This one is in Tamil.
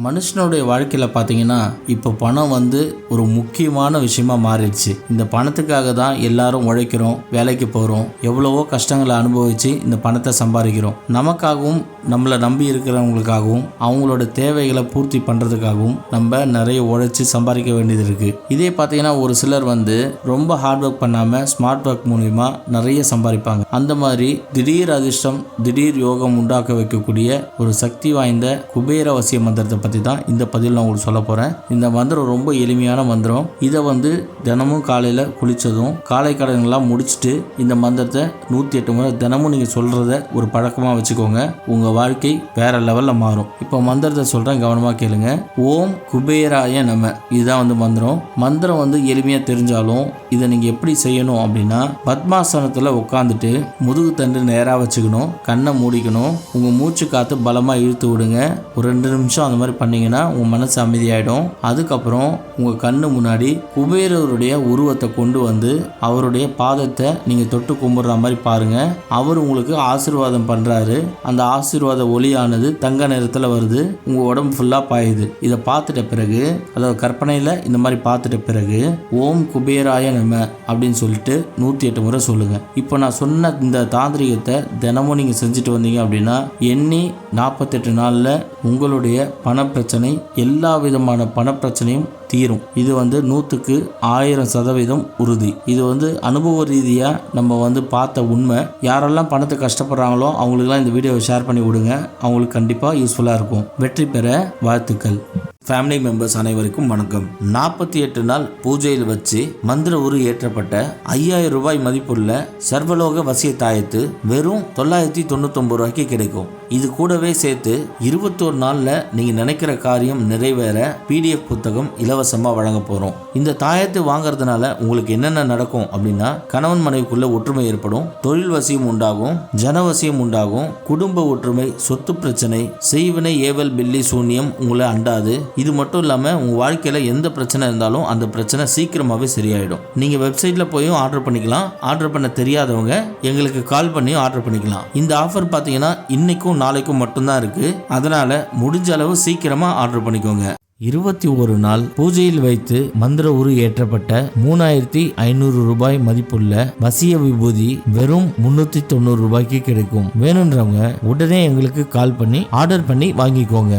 மனுஷனுடைய வாழ்க்கையில் பார்த்தீங்கன்னா இப்போ பணம் ஒரு முக்கியமான விஷயமா மாறிடுச்சு. இந்த பணத்துக்காக தான் எல்லாரும் உழைக்கிறோம், வேலைக்கு போகிறோம், எவ்வளவோ கஷ்டங்களை அனுபவித்து இந்த பணத்தை சம்பாதிக்கிறோம். நமக்காகவும் நம்மளை நம்பி இருக்கிறவங்களுக்காகவும் அவங்களோட தேவைகளை பூர்த்தி பண்ணுறதுக்காகவும் நம்ம நிறைய உழைச்சி சம்பாதிக்க வேண்டியது இருக்குது. இதே பார்த்தீங்கன்னா ஒரு சிலர் ரொம்ப ஹார்ட் ஒர்க் பண்ணாமல் ஸ்மார்ட் ஒர்க் மூலிமா நிறைய சம்பாதிப்பாங்க. அந்த மாதிரி திடீர் அதிர்ஷ்டம், திடீர் யோகம் உண்டாக்க வைக்கக்கூடிய ஒரு சக்தி வாய்ந்த குபேர வசிய மந்திரத்தை பற்றி தான் இந்த பதிவில் நான் உங்களுக்கு சொல்ல போகிறேன். இந்த மந்திரம் ரொம்ப எளிமையான மந்திரம். இதை தினமும் காலையில் குளித்ததும் காலை கடன்கள்லாம் முடிச்சுட்டு இந்த மந்திரத்தை 108 முறை தினமும் நீங்கள் சொல்கிறத ஒரு பழக்கமாக வச்சுக்கோங்க. உங்கள் வாழ்க்கை வேற லெவலில் மாறும். இப்போ மந்திரத்தை சொல்கிறேன், கவனமாக கேளுங்க. ஓம் குபேராய நம. இதுதான் மந்திரம் எளிமையாக தெரிஞ்சாலும் இதை நீங்கள் எப்படி செய்யணும் அப்படின்னா, பத்மாசனத்தில் உட்காந்துட்டு முதுகு தண்டு நேராக வச்சுக்கணும், கண்ணை மூடிக்கணும், உங்கள் மூச்சு காற்று பலமாக இழுத்து விடுங்க. ஒரு 2 நிமிஷம் அந்த மாதிரி பண்ணீங்கன்னா உங்கள் மனசு அமைதியாயிடும். அதுக்கப்புறம் உங்கள் கண்ணு முன்னாடி குபேரருடைய உருவத்தை கொண்டு அவருடைய பாதத்தை நீங்கள் தொட்டு கும்பிட்ற மாதிரி பாருங்க. அவர் உங்களுக்கு ஆசீர்வாதம் பண்ணுறாரு. அந்த ஆசீர்வாத ஒளியானது தங்க நிறத்தில் வருது, உங்கள் உடம்பு ஃபுல்லாக பாயுது. இதை பார்த்துட்ட பிறகு, அதாவது கற்பனையில் இந்த மாதிரி பார்த்துட்ட பிறகு ஓம் குபேராய நம அப்படின்னு சொல்லிட்டு 108 முறை சொல்லுங்க. இப்போ நான் சொன்ன இந்த தாந்திரிகத்தை தினமும் நீங்கள் செஞ்சுட்டு வந்தீங்க அப்படின்னா எண்ணி 48 நாளில் உங்களுடைய பணப்பிரச்சனை, எல்லா விதமான பணப்பிரச்சனையும் தீரும். இது 100க்கு 1000% உறுதி. இது அனுபவ ரீதியாக நம்ம பார்த்த உண்மை. யாரெல்லாம் பணத்தை கஷ்டப்படுறாங்களோ அவங்களுக்குலாம் இந்த வீடியோவை ஷேர் பண்ணி விடுங்க. அவங்களுக்கு கண்டிப்பாக யூஸ்ஃபுல்லாக இருக்கும். வெற்றி பெற வாழ்த்துக்கள். ஃபேமிலி மெம்பர்ஸ் அனைவருக்கும் வணக்கம். 48 நாள் பூஜையில் வச்சு மந்திர உரு ஏற்றப்பட்ட 5000 ரூபாய் மதிப்புள்ள சர்வலோக வசிய தாயத்து வெறும் 999 ரூபாய்க்கு கிடைக்கும். இது கூடவே சேர்த்து 21 நாளில் நீங்கள் நினைக்கிற காரியம் நிறைவேற PDF புத்தகம் இலவசமாக வழங்க போகிறோம். இந்த தாயத்து வாங்கறதுனால உங்களுக்கு என்னென்ன நடக்கும் அப்படின்னா, கணவன் மனைவிக்குள்ள ஒற்றுமை ஏற்படும், தொழில் வசியம் உண்டாகும், ஜனவசியம் உண்டாகும், குடும்ப ஒற்றுமை, சொத்து பிரச்சனை, செய்வினை, ஏவல், பில்லி, சூன்யம் உங்களை அண்டாது. இது மட்டும் இல்லாமல் உங்கள் வாழ்க்கையில் எந்த பிரச்சனை இருந்தாலும் அந்த பிரச்சனை சீக்கிரமாகவே சரியாயிடும். நீங்கள் வெப்சைட்டில் போயும் ஆர்டர் பண்ணிக்கலாம். ஆர்டர் பண்ண தெரியாதவங்க எங்களுக்கு கால் பண்ணியும் ஆர்டர் பண்ணிக்கலாம். இந்த ஆஃபர் பார்த்தீங்கன்னா இன்னைக்கும் நாளைக்கும் மட்டும்தான் இருக்குது. அதனால் முடிஞ்ச அளவு சீக்கிரமாக ஆர்டர் பண்ணிக்கோங்க. 21 நாள் பூஜையில் வைத்து மந்திர உரு ஏற்றப்பட்ட 3500 ரூபாய் மதிப்புள்ள வசிய விபூதி வெறும் 390 ரூபாய்க்கு கிடைக்கும். வேணுன்றவங்க உடனே எங்களுக்கு கால் பண்ணி ஆர்டர் பண்ணி வாங்கிக்கோங்க.